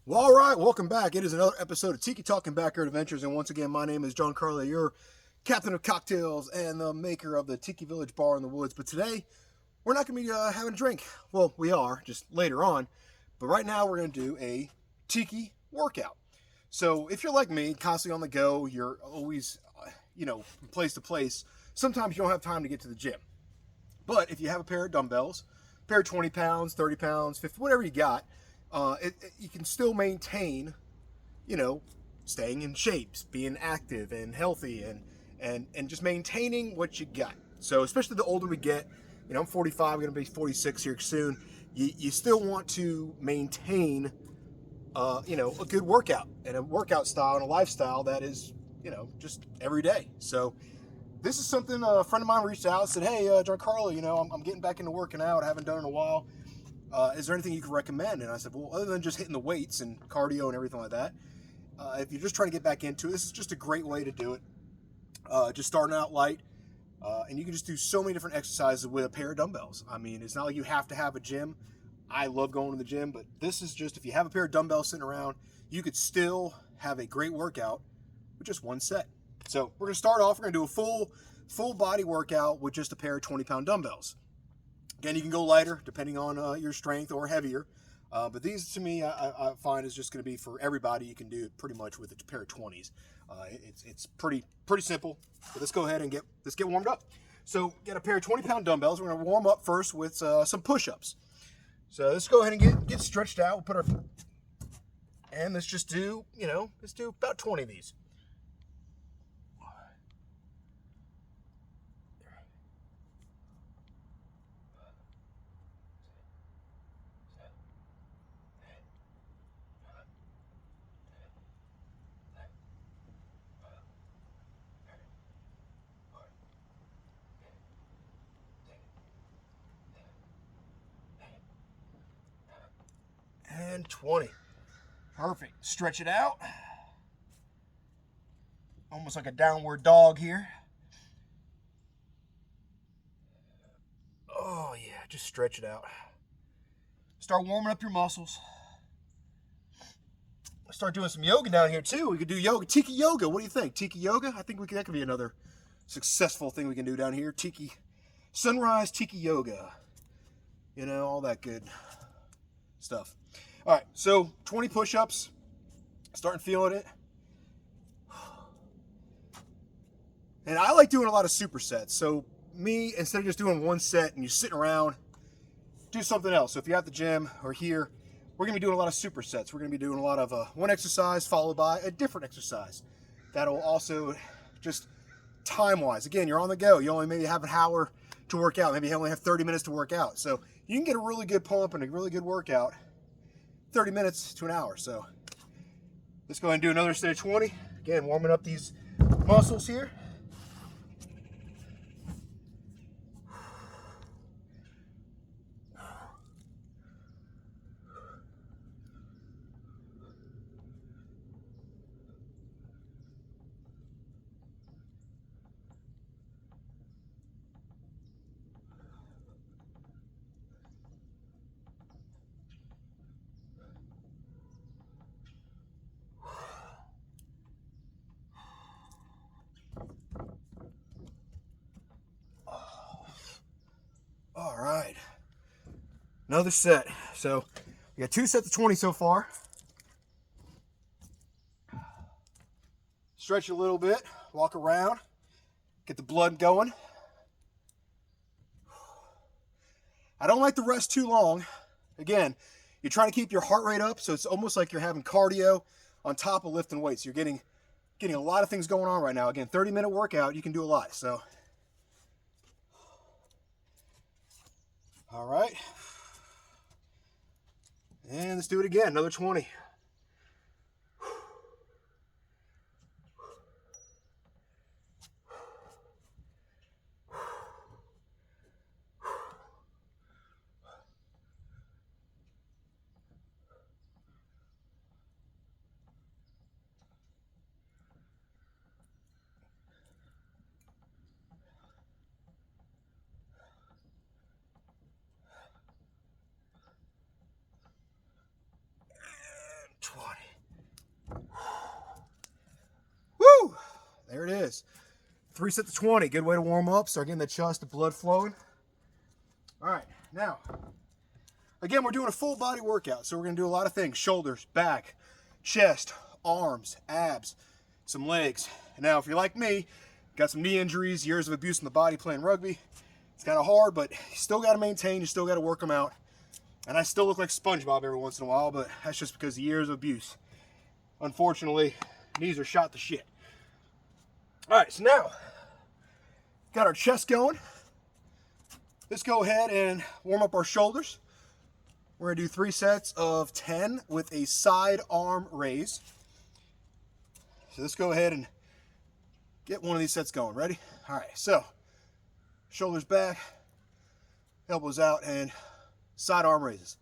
Well, all right, welcome back. It is another episode of Tiki Talking Backyard Adventures, and once again, my name is John Carly, your captain of cocktails and the maker of the Tiki Village Bar in the Woods. But today, we're not going to be having a drink. Well, we are, just later on. But right now, we're going to do a Tiki workout. So if you're like me, constantly on the go, you're always, from place to place, sometimes you don't have time to get to the gym. But if you have a pair of dumbbells, a pair of 20 pounds, 30 pounds, 50, whatever you got, you can still maintain, you know, staying in shape, being active and healthy, and just maintaining what you got. So especially the older we get, I'm 45, I'm going to be 46 here soon. You still want to maintain, a good workout and a workout style and a lifestyle that is, just every day. So this is something a friend of mine reached out and said, hey, Giancarlo, I'm getting back into working out. I haven't done it in a while. Is there anything you can recommend? And I said, well, other than just hitting the weights and cardio and everything like that, if you're just trying to get back into it, this is just a great way to do it. Just starting out light. And you can just do so many different exercises with a pair of dumbbells. I mean, it's not like you have to have a gym. I love going to the gym, but this is just, if you have a pair of dumbbells sitting around, you could still have a great workout with just one set. So we're going to start off, we're going to do a full body workout with just a pair of 20-pound dumbbells. Again, you can go lighter depending on your strength or heavier. But these, to me, I find is just going to be for everybody. You can do it pretty much with a pair of 20s. It's pretty simple. So let's go ahead and let's get warmed up. So get a pair of 20-pound dumbbells. We're going to warm up first with some push-ups. So let's go ahead and get stretched out. We'll put our, and let's just do, let's do about 20 of these. And 20. Perfect. Stretch it out. Almost like a downward dog here. Oh, yeah. Just stretch it out. Start warming up your muscles. Start doing some yoga down here, too. We could do yoga. Tiki yoga. What do you think? Tiki yoga? I think that could be another successful thing we can do down here. Tiki. Sunrise tiki yoga. All that good stuff. All right, so 20 push-ups, starting feeling it. And I like doing a lot of supersets. So me, instead of just doing one set and you're sitting around, do something else. So if you're at the gym or here, we're gonna be doing a lot of supersets. We're gonna be doing a lot of one exercise followed by a different exercise. That'll also just time-wise. Again, you're on the go. You only maybe have an hour to work out. Maybe you only have 30 minutes to work out. So you can get a really good pump and a really good workout 30 minutes to an hour. So let's go ahead and do another set of 20. Again, warming up these muscles here. All right, another set. So we got 2 sets of 20 so far. Stretch a little bit, walk around, get the blood going. I don't like to rest too long. Again, you're trying to keep your heart rate up, so it's almost like you're having cardio on top of lifting weights. You're getting a lot of things going on right now. Again, 30-minute workout, you can do a lot. So, all right. And let's do it again, another 20. There it is. 3 sets of 20. Good way to warm up. Start getting the chest, the blood flowing. All right, now, again, we're doing a full body workout. So we're going to do a lot of things. Shoulders, back, chest, arms, abs, some legs. Now, if you're like me, got some knee injuries, years of abuse in the body playing rugby, it's kind of hard, but you still got to maintain. You still got to work them out. And I still look like SpongeBob every once in a while, but that's just because of years of abuse. Unfortunately, knees are shot to shit. All right, so now, got our chest going. Let's go ahead and warm up our shoulders. We're gonna do 3 sets of 10 with a side arm raise. So let's go ahead and get one of these sets going. Ready? All right, so shoulders back, elbows out, and side arm raises.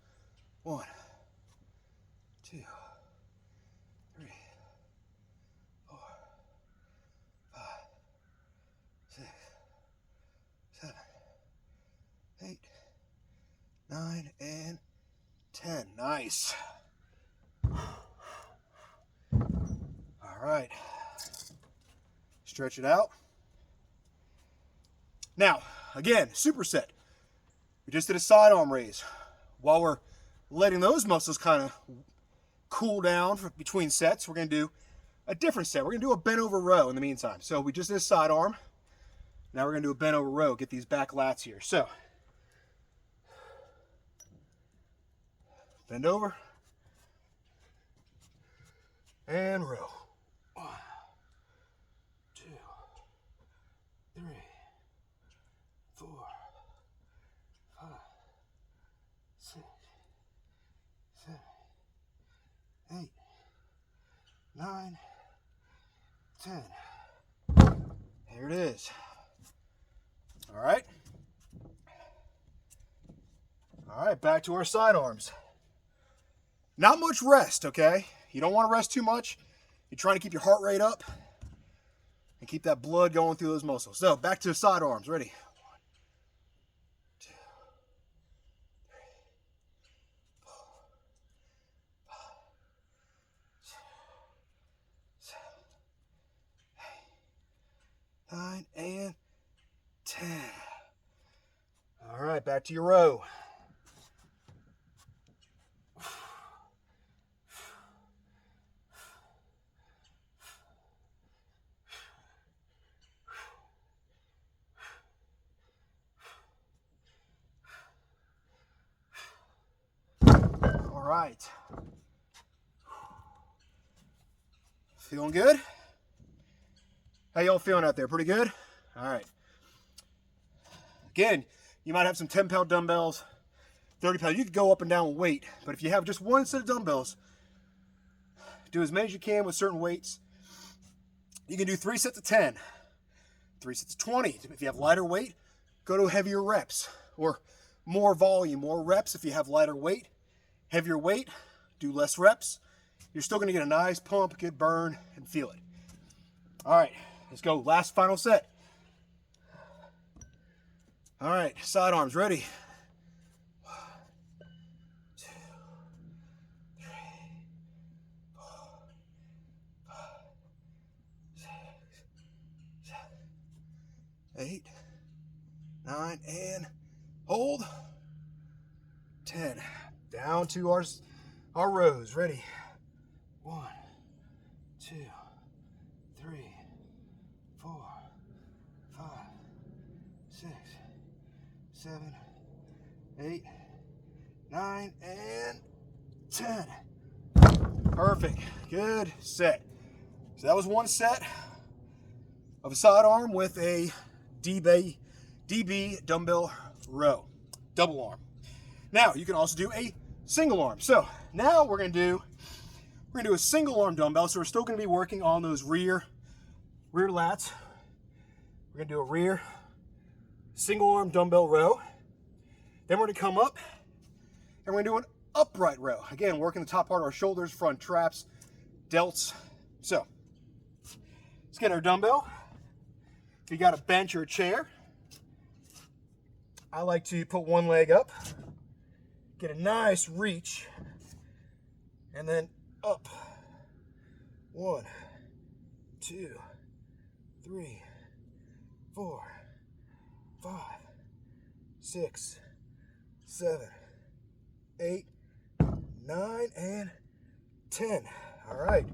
1, 2, 3, 4, 5, 6, 7, 8, 9, and 10. Nice. All right. Stretch it out. Now, again, superset. We just did a side arm raise. While we're letting those muscles kind of cool down between sets, we're going to do a different set. We're going to do a bent over row in the meantime. So we just did a side arm. Now we're going to do a bent over row. Get these back lats here. So, bend over and row. 1, 2, 3, 4, 5, 6, 7, 8, 9, 10. There it is. All right. All right, back to our side arms. Not much rest, okay? You don't want to rest too much. You're trying to keep your heart rate up and keep that blood going through those muscles. So back to the side arms. Ready? 1, 2, 3, 4, 5, 6, 7, 8, 9, and 10. All right, back to your row. All right. Feeling good? How y'all feeling out there? Pretty good? All right. Again, you might have some 10-pound dumbbells, 30 pounds. You could go up and down with weight, but if you have just one set of dumbbells, do as many as you can with certain weights. You can do 3 sets of 10, 3 sets of 20. If you have lighter weight, go to heavier reps or more volume, more reps if you have lighter weight. Heavier weight, do less reps. You're still going to get a nice pump, good burn, and feel it. All right, let's go. Last final set. All right, side arms ready. 1, 2, 3, 4, 5, 6, 7, 8, 9, and hold. 10. Down to our rows. Ready? 1, 2, 3, 4, 5, 6, 7, 8, 9, and 10. Perfect. Good set. So that was one set of a side arm with a DB dumbbell row, double arm. Now you can also do a single arm. So now we're gonna do a single arm dumbbell. So we're still gonna be working on those rear lats. We're gonna do a rear single arm dumbbell row. Then we're gonna come up and we're gonna do an upright row. Again, working the top part of our shoulders, front traps, delts. So let's get our dumbbell. If you got a bench or a chair, I like to put one leg up, get a nice reach, and then up. 1, 2, 3, 4, 5, 6, 7, 8, 9, and 10. All right.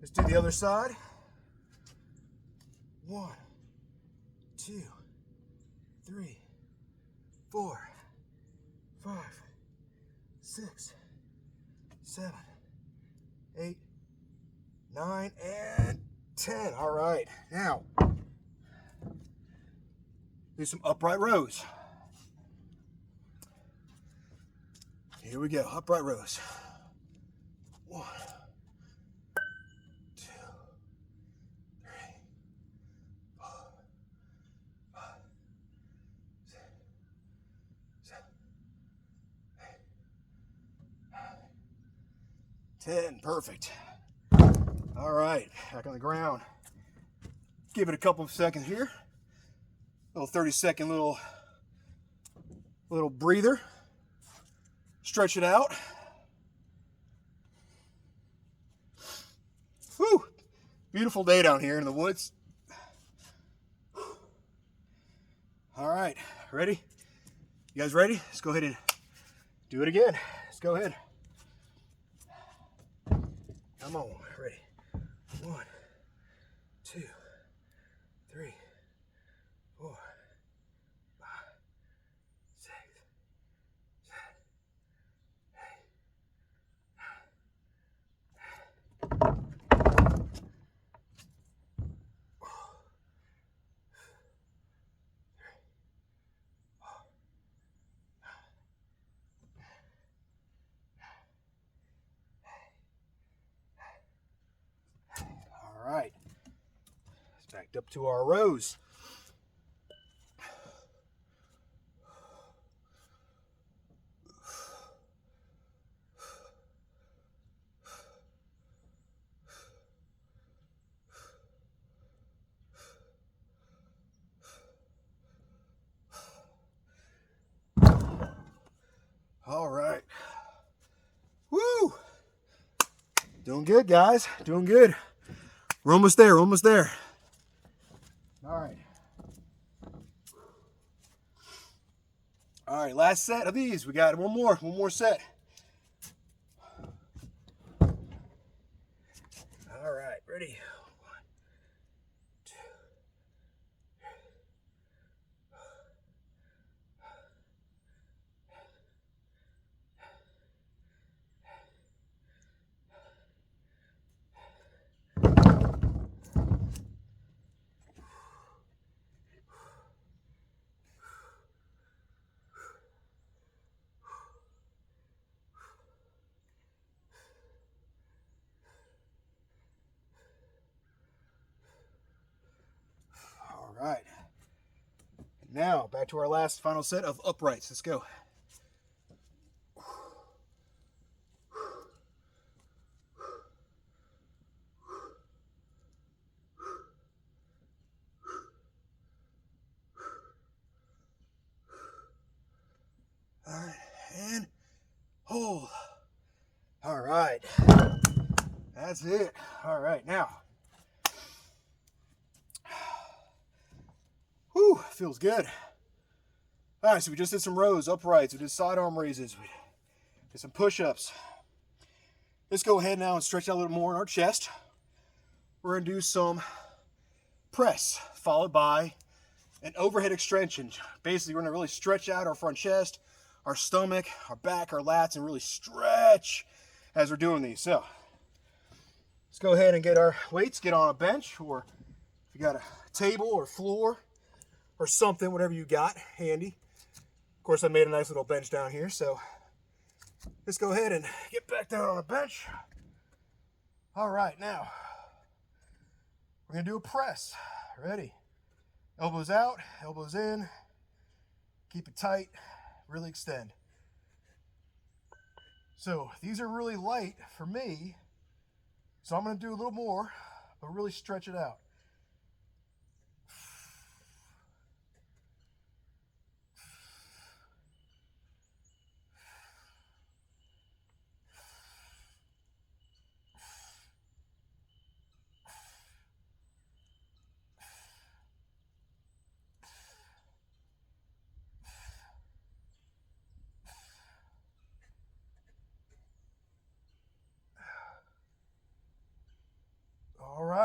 Let's do the other side. 1, 2, 3, 4, 5, 6, 7, 8, 9, and 10. All right. Now, do some upright rows. Here we go. Upright rows. 1, 2, 3, 4, 5, 6, 7, 8, 9, 10. Perfect. All right, back on the ground. Give it a couple of seconds here. Little 30-second little breather. Stretch it out. Whew. Beautiful day down here in the woods. All right, ready? You guys ready? Let's go ahead and do it again. Let's go ahead. Come on, ready? 1, 2, 3, 4, 5, 6, 7, 8, 9. All right, let's back up to our rows. All right. Woo! Doing good, guys. Doing good. We're almost there. We're almost there. All right. All right, last set of these. We got one more set. All right, ready? 1, 2, 3. All right. Now, back to our last final set of uprights. Let's go. All right, and hold. All right. That's it. All right, now. Whew, feels good. All right, so we just did some rows, uprights. We did sidearm raises. We did some push-ups. Let's go ahead now and stretch out a little more in our chest. We're going to do some press, followed by an overhead extension. Basically, we're going to really stretch out our front chest, our stomach, our back, our lats, and really stretch as we're doing these. So let's go ahead and get our weights, get on a bench, or if you got a table or floor or something, whatever you got handy. Of course, I made a nice little bench down here, so let's go ahead and get back down on a bench. All right, now we're gonna do a press. Ready? Elbows out, elbows in. Keep it tight, really extend. So these are really light for me, so I'm gonna do a little more, but really stretch it out.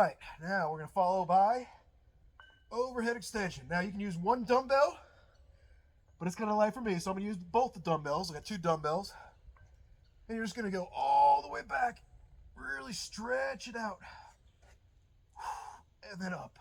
right, now we're going to follow by overhead extension. Now you can use one dumbbell, but it's kind of light for me, so I'm going to use both the dumbbells. I got 2 dumbbells. And you're just going to go all the way back, really stretch it out, and then up.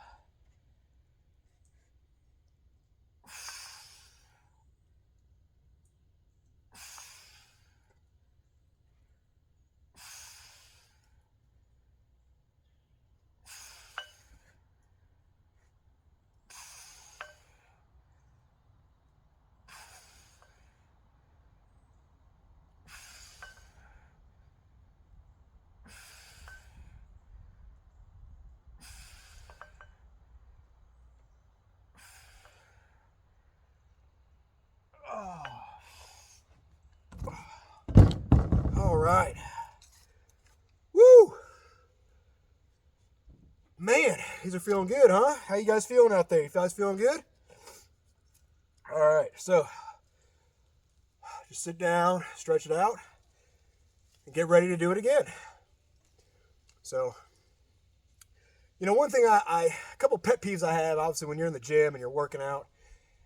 All right. Woo! Man, these are feeling good, huh? How you guys feeling out there? You guys feeling good? All right, so just sit down, stretch it out, and get ready to do it again. So, one thing a couple pet peeves I have, obviously, when you're in the gym and you're working out,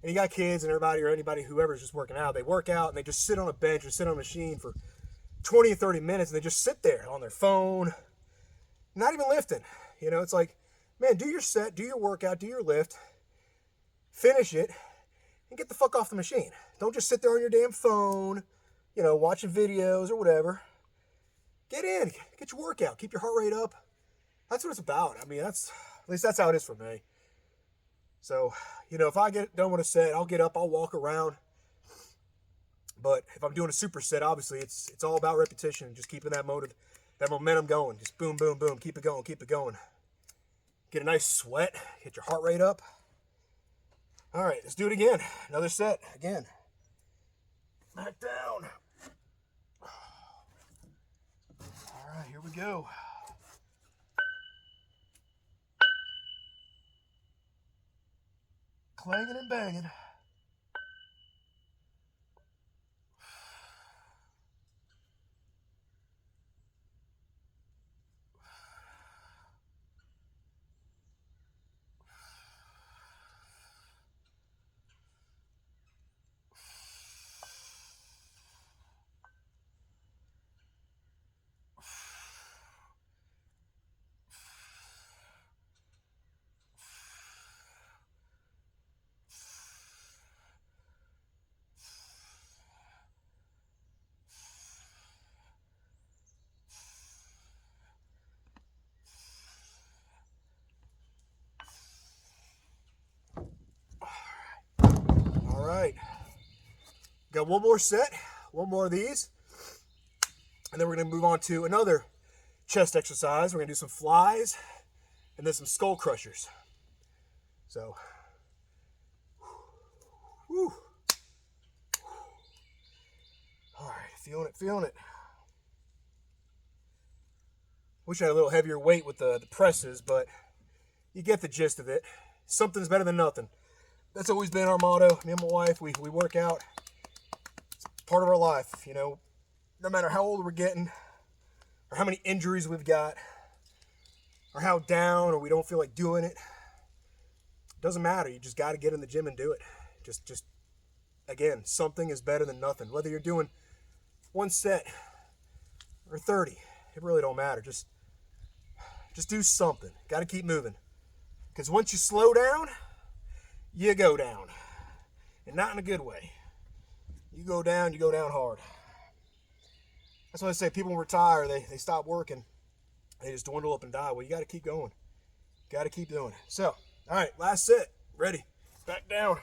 and you got kids and everybody or anybody, whoever's just working out, they work out and they just sit on a bench or sit on a machine for 20 or 30 minutes and they just sit there on their phone, not even lifting. It's like, man, do your set, do your workout, do your lift, finish it, and get the fuck off the machine. Don't just sit there on your damn phone, watching videos or whatever. Get in, get your workout, keep your heart rate up. That's what it's about. I mean, at least that's how it is for me. So, if I get done with a set, I'll get up, I'll walk around. But if I'm doing a superset, obviously it's all about repetition and just keeping that momentum going. Just boom, boom, boom, keep it going, keep it going. Get a nice sweat, get your heart rate up. All right, let's do it again. Another set, again. Back down. All right, here we go. Clanging and banging. All right. Got one more set, one more of these, and then we're going to move on to another chest exercise. We're going to do some flies and then some skull crushers. So, whew. All right, feeling it. Wish I had a little heavier weight with the presses, but you get the gist of it. Something's better than nothing. That's always been our motto. Me and my wife, we work out. It's part of our life, no matter how old we're getting, or how many injuries we've got, or how down, or we don't feel like doing it. It doesn't matter. You just got to get in the gym and do it. Just again, something is better than nothing. Whether you're doing one set or 30, it really don't matter. Just do something. Got to keep moving. Because once you slow down, you go down. And not in a good way. You go down hard. That's why I say people retire, they stop working. They just dwindle up and die. Well, you got to keep going. Got to keep doing it. So, all right, last set. Ready. Back down.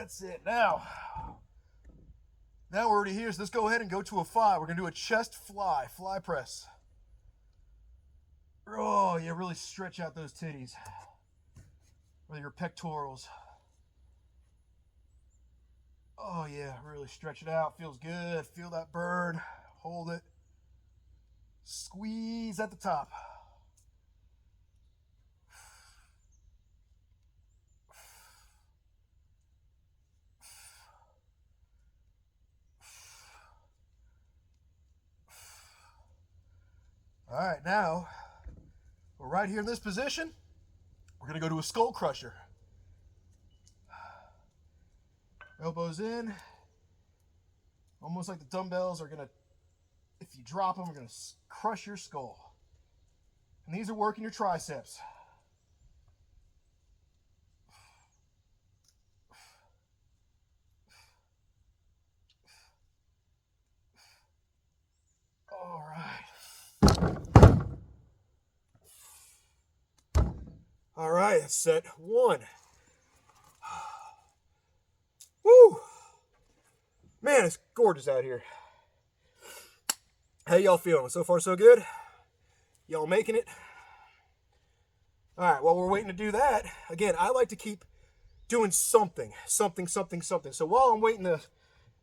That's it. Now we're already here, so let's go ahead and go to a 5. We're going to do a chest fly press. Oh, yeah, really stretch out those titties. Or your pectorals. Oh, yeah, really stretch it out. Feels good. Feel that burn. Hold it. Squeeze at the top. All right, now we're right here in this position. We're going to go to a skull crusher. Elbows in. Almost like the dumbbells are going to, if you drop them, are going to crush your skull. And these are working your triceps. All right. All right, that's set 1. Woo! Man, it's gorgeous out here. How y'all feeling? So far, so good? Y'all making it? All right, while we're waiting to do that, again, I like to keep doing something. So while I'm waiting to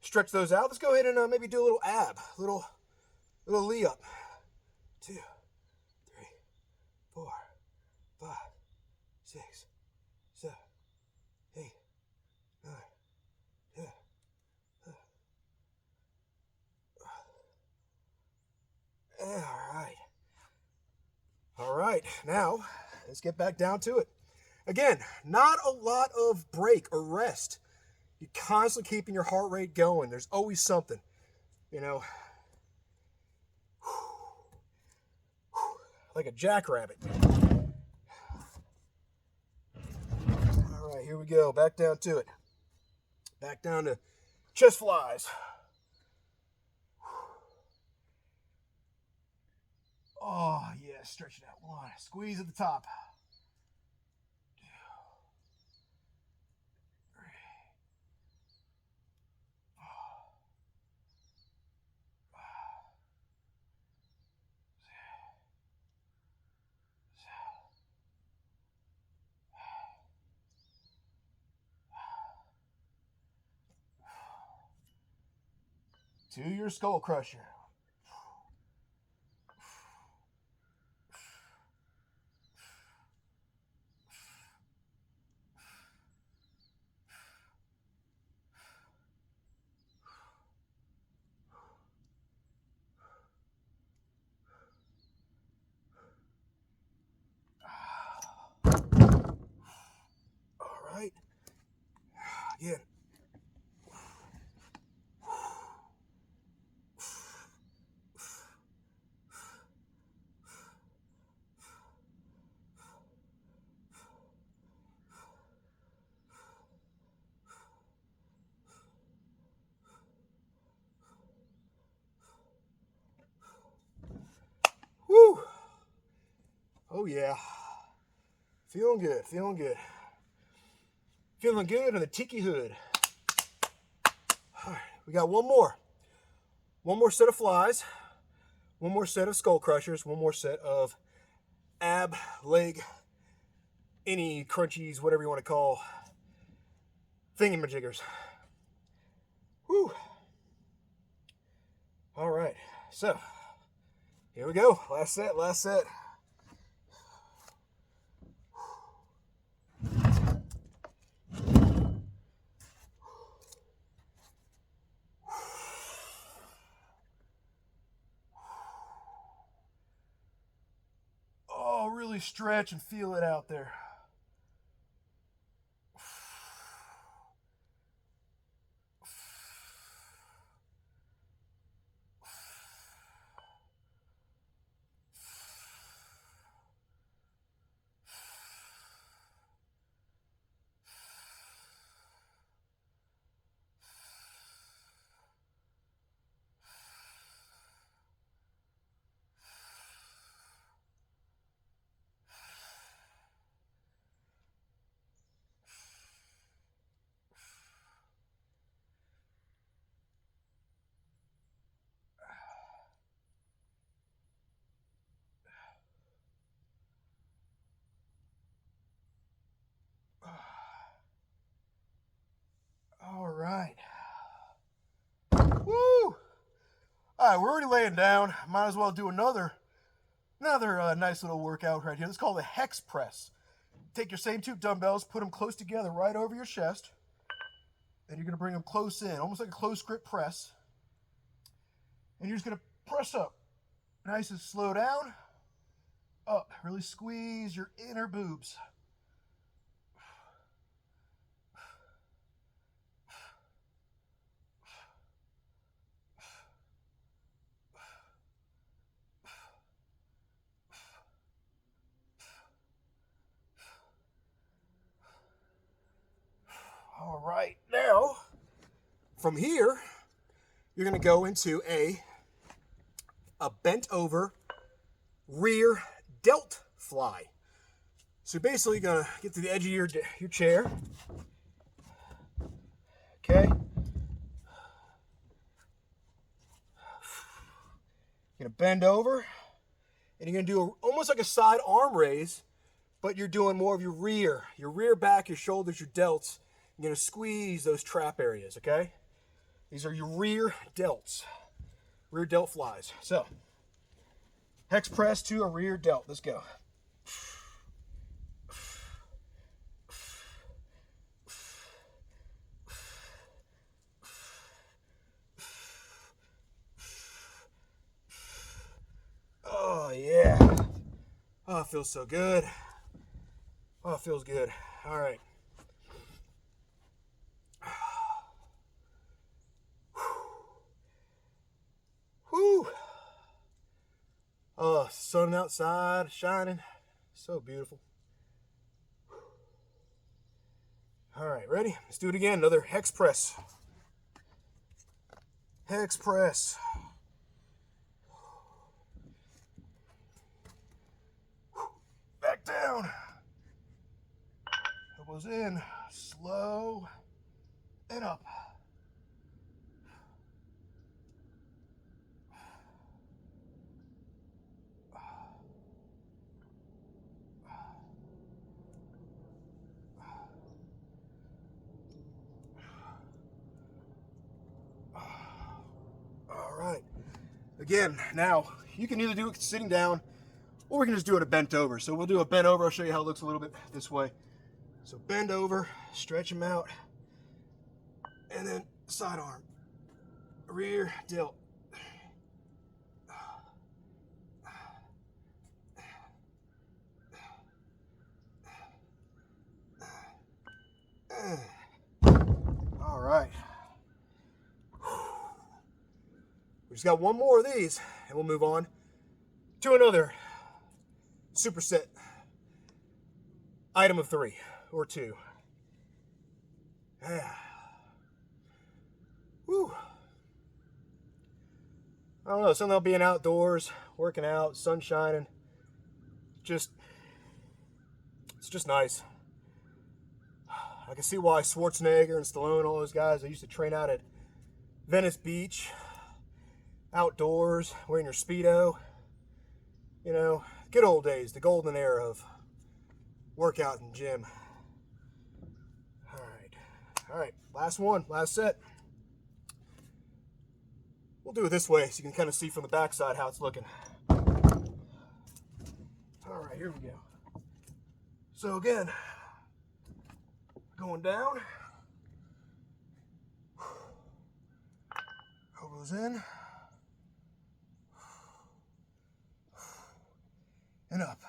stretch those out, let's go ahead and maybe do a little ab, little Lee up. 2, 3, 4, 5, 6, 7, 8, 9, 10. All right, now let's get back down to it. Again, not a lot of break or rest. You're constantly keeping your heart rate going. There's always something, you know, like a jackrabbit. All right, here we go. Back down to it. Back down to chest flies. Oh, yeah, stretch it out. 1. Squeeze at the top. 2, 3, 4, 5, 6, 7. To your skull crusher. All right. Again. Woo! Oh, yeah. Feeling good. Feeling good in the tiki hood. All right, we got one more. One more set of flies. One more set of skull crushers. One more set of ab, leg, any crunchies, whatever you want to call thingamajiggers. Whew. All right, so here we go. Last set. Oh, really stretch and feel it out there. right, we're already laying down. Might as well do another nice little workout right here. It's called a hex press. Take your same 2 dumbbells, put them close together right over your chest. And you're going to bring them close in, almost like a close grip press. And you're just going to press up. Nice and slow down. Up. Really squeeze your inner boobs. All right, now from here, you're going to go into a bent over rear delt fly. So basically, you're going to get to the edge of your chair. Okay. You're going to bend over, and you're going to do almost like a side arm raise, but you're doing more of your rear back, your shoulders, your delts. You're going to squeeze those trap areas, okay? These are your rear delts, rear delt flies. So, hex press to a rear delt. Let's go. Oh, yeah. Oh, it feels so good. Oh, it feels good. All right. Whew. Oh, sun outside shining. So beautiful. All right, ready? Let's do it again. Another hex press. Hex press. Back down. Elbows in. Slow. And up. Again, now you can either do it sitting down or we can just do it a bent over. So we'll do a bent over. I'll show you how it looks a little bit this way. So bend over, stretch them out, and then side arm, rear delt. All right. We just got one more of these, and we'll move on to another superset item of 3 or 2. Whew. I don't know, something about being outdoors, working out, sun shining. It's just nice. I can see why Schwarzenegger and Stallone, all those guys, they used to train out at Venice Beach, outdoors, wearing your Speedo. You know, good old days, the golden era of workout and gym. All right, last one, last set. We'll do it this way so you can kind of see from the backside how it's looking. All right, here we go. So again, going down, elbows in, and up.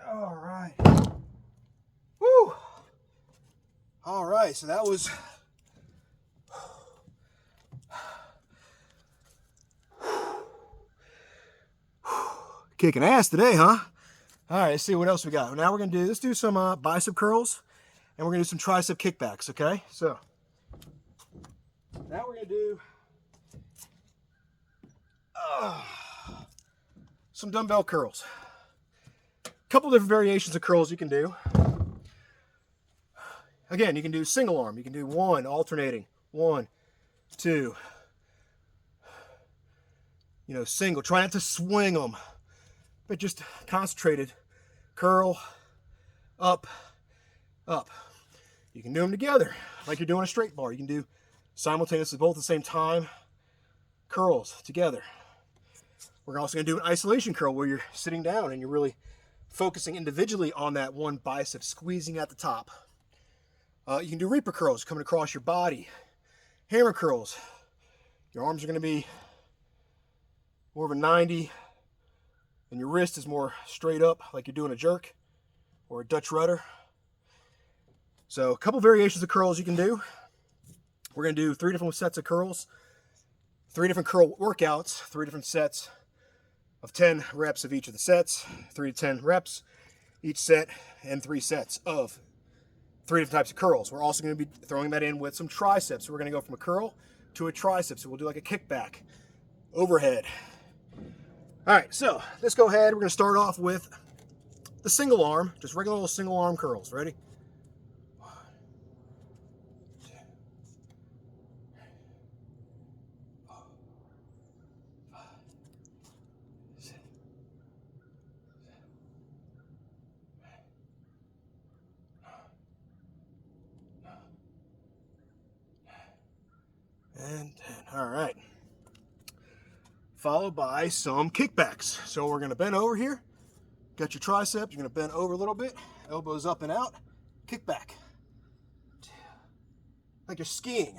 All right. Woo. All right, so that was kicking ass today, huh? All right, let's see what else we got. Now let's do some bicep curls, and we're gonna do some tricep kickbacks, okay? So, Now we're going to do some dumbbell curls. A couple different variations of curls you can do. Again, you can do single arm. You can do one, alternating. 1, 2. You know, single. Try not to swing them, but just concentrated. Curl, up, up. You can do them together, like you're doing a straight bar. You can do simultaneously both at the same time. Curls together. We're also going to do an isolation curl where you're sitting down and you're really focusing individually on that one bicep, squeezing at the top. You can do reaper curls coming across your body. Hammer curls. Your arms are going to be more of a 90, and your wrist is more straight up, like you're doing a jerk or a Dutch rudder. So a couple variations of curls you can do. We're going to do 3 different sets of curls, 3 different curl workouts, 3 different sets of 10 reps of each of the sets, 3 to 10 reps each set, and 3 sets of 3 different types of curls. We're also going to be throwing that in with some triceps. So we're going to go from a curl to a tricep. So we'll do like a kickback, overhead. All right, so let's go ahead. We're going to start off with the single arm, just regular little single arm curls. Ready? 1, 2, 3, 4, 5, 6, 7, 8, 9, and 10. All right. Followed by some kickbacks. So we're going to bend over here. Got your triceps. You're going to bend over a little bit. Elbows up and out. Kickback. Like you're skiing.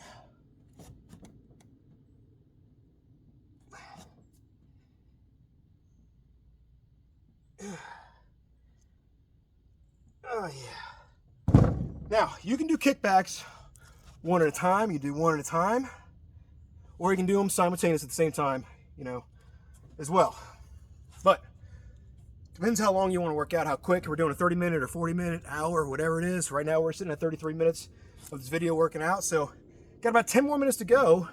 Oh, yeah. Now, you can do kickbacks one at a time. You do one at a time. Or you can do them simultaneously at the same time, you know, as well. But depends how long you want to work out, how quick. We're doing a 30-minute or 40-minute, hour, whatever it is. Right now we're sitting at 33 minutes of this video working out. So got about 10 more minutes to go.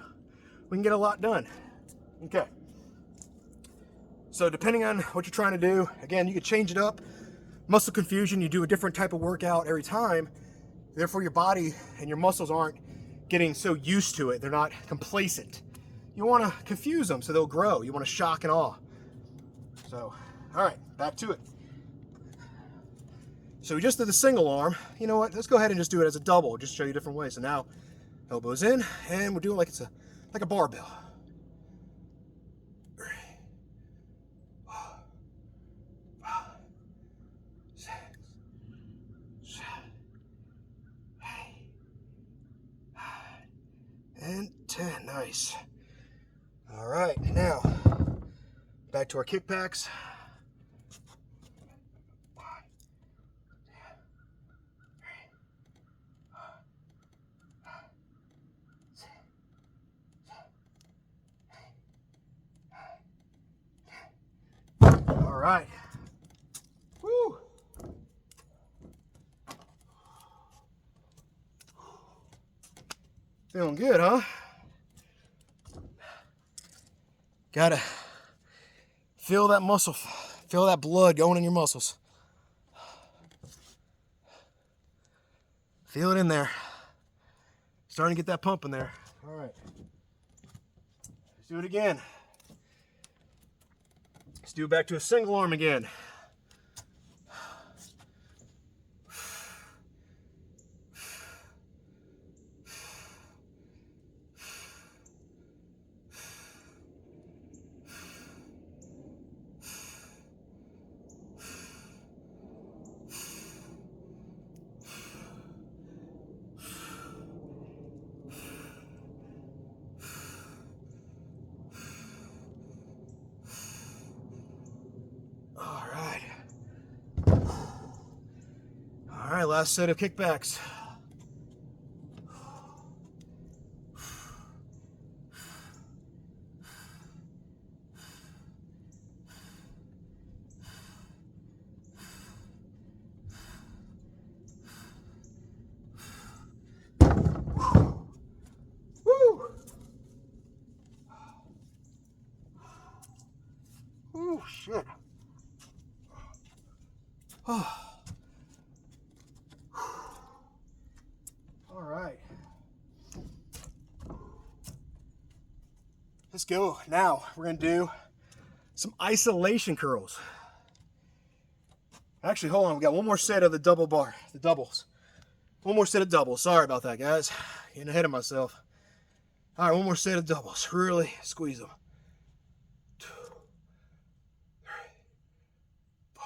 We can get a lot done. Okay. So depending on what you're trying to do, again, you can change it up. Muscle confusion, you do a different type of workout every time. Therefore your body and your muscles aren't getting so used to it. They're not complacent. You want to confuse them so they'll grow. You want to shock and awe. So, all right, back to it. So we just did the single arm. You know what? Let's go ahead and just do it as a double. Just show you different ways. So now, elbows in, and we're doing like it's like a barbell. 3, 4, 5, 6, 7, 8, 9, and 10. Nice. All right, now back to our kickbacks. 1, 2, 3, 4, 5, 6, 7, 8, 9, 10. All right. Woo. Feeling good, huh? Gotta feel that muscle, feel that blood going in your muscles. Feel it in there. Starting to get that pump in there. All right. Let's do it again. Let's do it back to a single arm again. All right, last set of kickbacks. Woo! Oh, shit. Oh. All right. Let's go. Now we're going to do some isolation curls. Actually, hold on. We got one more set of the double bar, the doubles. One more set of doubles. Sorry about that, guys. Getting ahead of myself. All right, one more set of doubles. Really squeeze them. 2, 3, 4,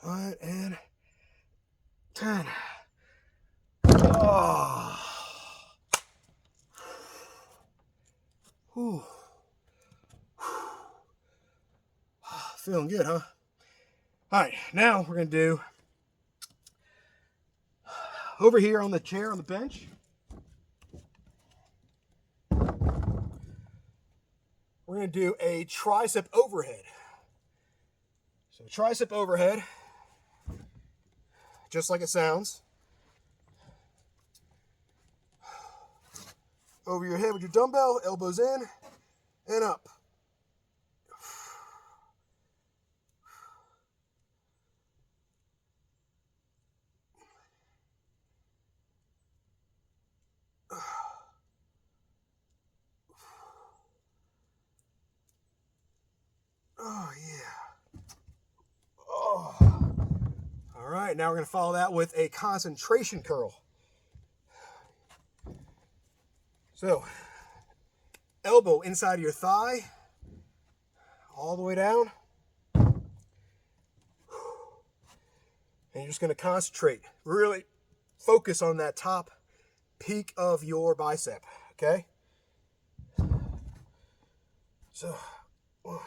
5, and 10. Oh. Whew. Feeling good, huh? All right, now we're going to do over here on the chair on the bench. We're going to do a tricep overhead. So tricep overhead, just like it sounds. Over your head with your dumbbell, elbows in and up. Oh, yeah. Oh. All right, now we're going to follow that with a concentration curl. So, elbow inside of your thigh, all the way down. And you're just going to concentrate, really focus on that top peak of your bicep, okay? So, all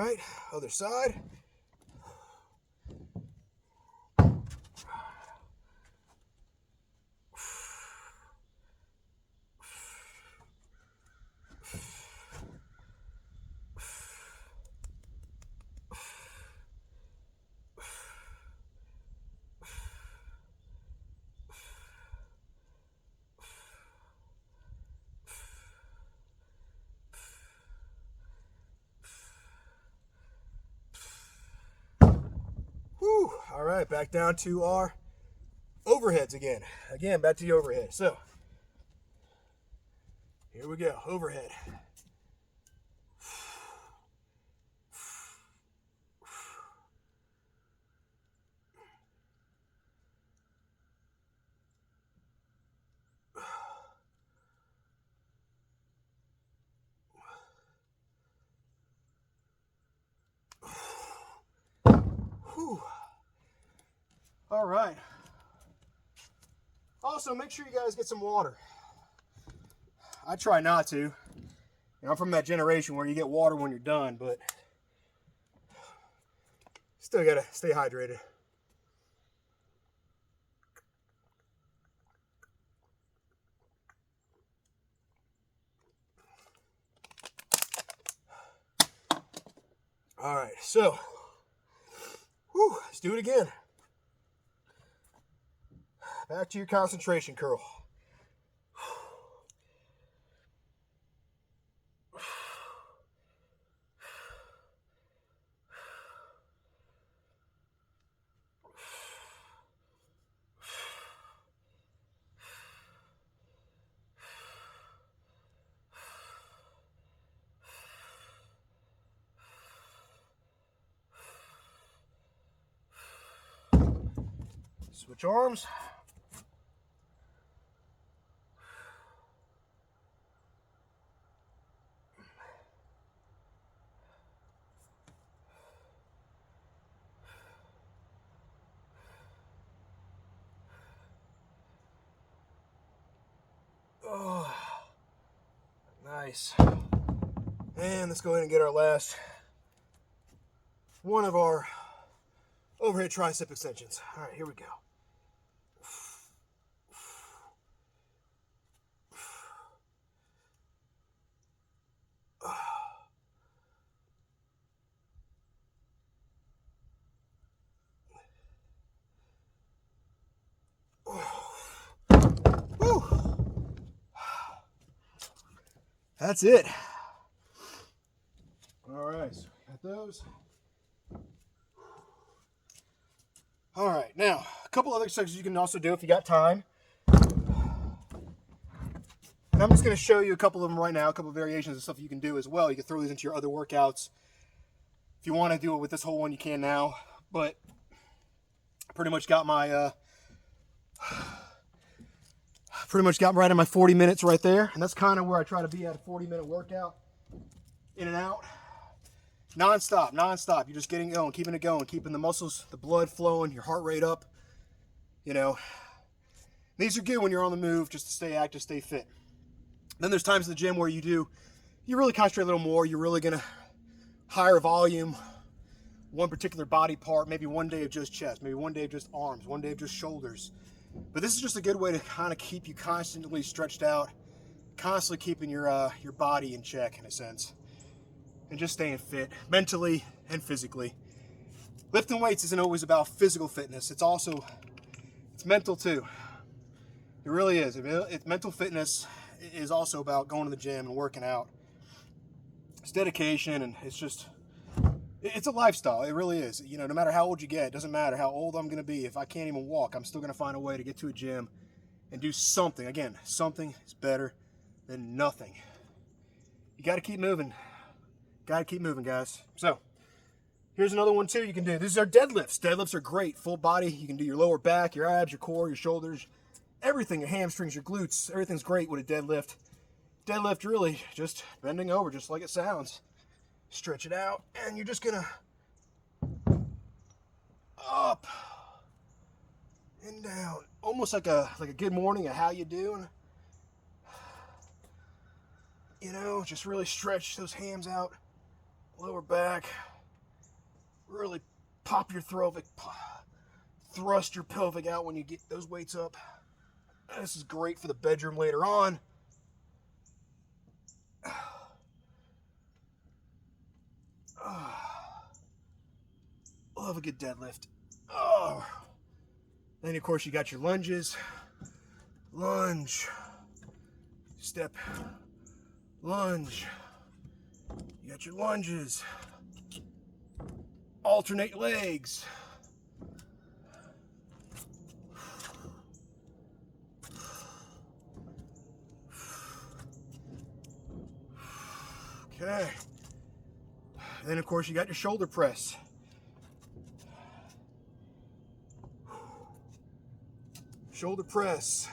right, other side. Whew. All right, back down to our overheads again. Again, back to the overhead. So, here we go, overhead. Whew. All right. Also, make sure you guys get some water. I try not to. I'm from that generation where you get water when you're done, but still gotta stay hydrated. All right, so, let's do it again. Back to your concentration curl. Switch arms. Oh, nice. And let's go ahead and get our last one of our overhead tricep extensions. All right, here we go. That's it. All right, so got those. All right, now a couple other exercises you can also do if you got time. And I'm just going to show you a couple of them right now, a couple of variations of stuff you can do as well. You can throw these into your other workouts. If you want to do it with this whole one, you can now. But I pretty much got my right in my 40 minutes right there. And that's kind of where I try to be at a 40-minute workout. In and out. Non-stop. You're just getting going, keeping it going, keeping the muscles, the blood flowing, your heart rate up. You know, these are good when you're on the move, just to stay active, stay fit. Then there's times in the gym where you really concentrate a little more. You're really going to higher volume, one particular body part, maybe one day of just chest, maybe one day of just arms, one day of just shoulders. But this is just a good way to kind of keep you constantly stretched out, constantly keeping your body in check in a sense. And just staying fit, mentally and physically. Lifting weights isn't always about physical fitness. It's mental too. It really is. Mental fitness is also about going to the gym and working out. It's dedication, and it's a lifestyle. It really is. You know, no matter how old you get, it doesn't matter how old I'm going to be. If I can't even walk, I'm still going to find a way to get to a gym and do something. Again, something is better than nothing. You got to keep moving. Got to keep moving, guys. So, here's another one, too, you can do. These are deadlifts. Deadlifts are great. Full body. You can do your lower back, your abs, your core, your shoulders, everything, your hamstrings, your glutes. Everything's great with a deadlift. Deadlift, really, just bending over, just like it sounds. Stretch it out, and you're just going to up and down. Almost like a good morning, a how you doing. You know, just really stretch those hams out. Lower back, really pop your thrust your pelvic out when you get those weights up. This is great for the bedroom later on. Love a good deadlift. Then of course you got your lunges. Lunge, step, lunge. You got your lunges, alternate legs. Okay. Then of course you got your shoulder press. Shoulder press.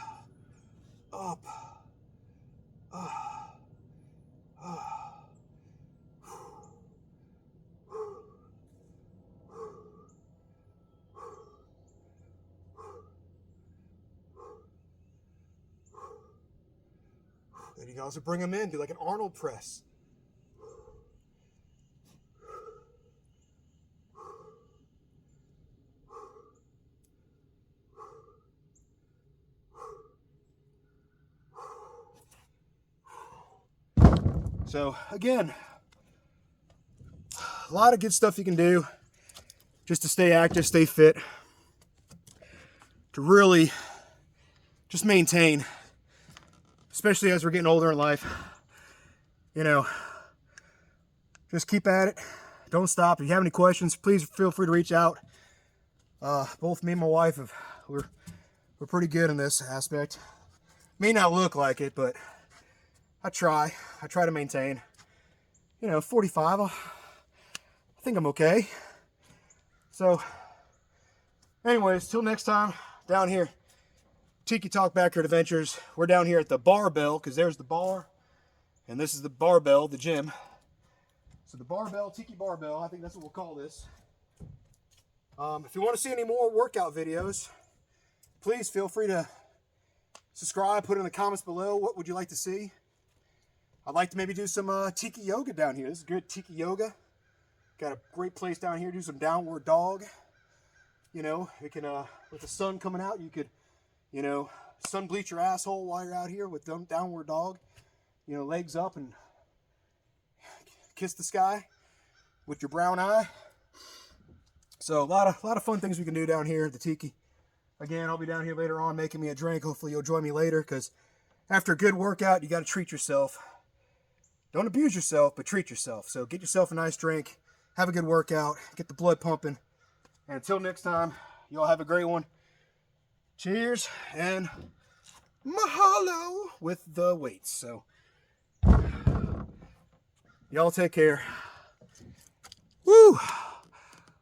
Up. Then you can also bring them in, do like an Arnold press. So again, a lot of good stuff you can do just to stay active, stay fit, to really just maintain, especially as we're getting older in life. You know, just keep at it. Don't stop. If you have any questions, please feel free to reach out. Both me and my wife, we're pretty good in this aspect. May not look like it, but I try to maintain. You know, 45, I think I'm okay. So, anyways, till next time, down here, Tiki Talk Backyard Adventures. We're down here at the barbell, because there's the bar, and this is the barbell, the gym. So the barbell, Tiki barbell, I think that's what we'll call this. If you want to see any more workout videos, please feel free to subscribe, put it in the comments below. What would you like to see? I'd like to maybe do some Tiki yoga down here. This is good Tiki yoga. Got a great place down here. Do some downward dog. You know, it can, with the sun coming out, you could, you know, sun bleach your asshole while you're out here with downward dog. You know, legs up and kiss the sky with your brown eye. So a lot of fun things we can do down here at the Tiki. Again, I'll be down here later on making me a drink. Hopefully you'll join me later, because after a good workout, you got to treat yourself. Don't abuse yourself, but treat yourself. So get yourself a nice drink, have a good workout, get the blood pumping. And until next time, you all have a great one. Cheers and mahalo with the weights. So y'all take care. Woo!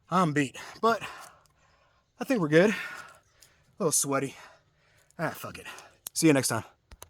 I'm beat, but I think we're good. A little sweaty. Fuck it. See you next time.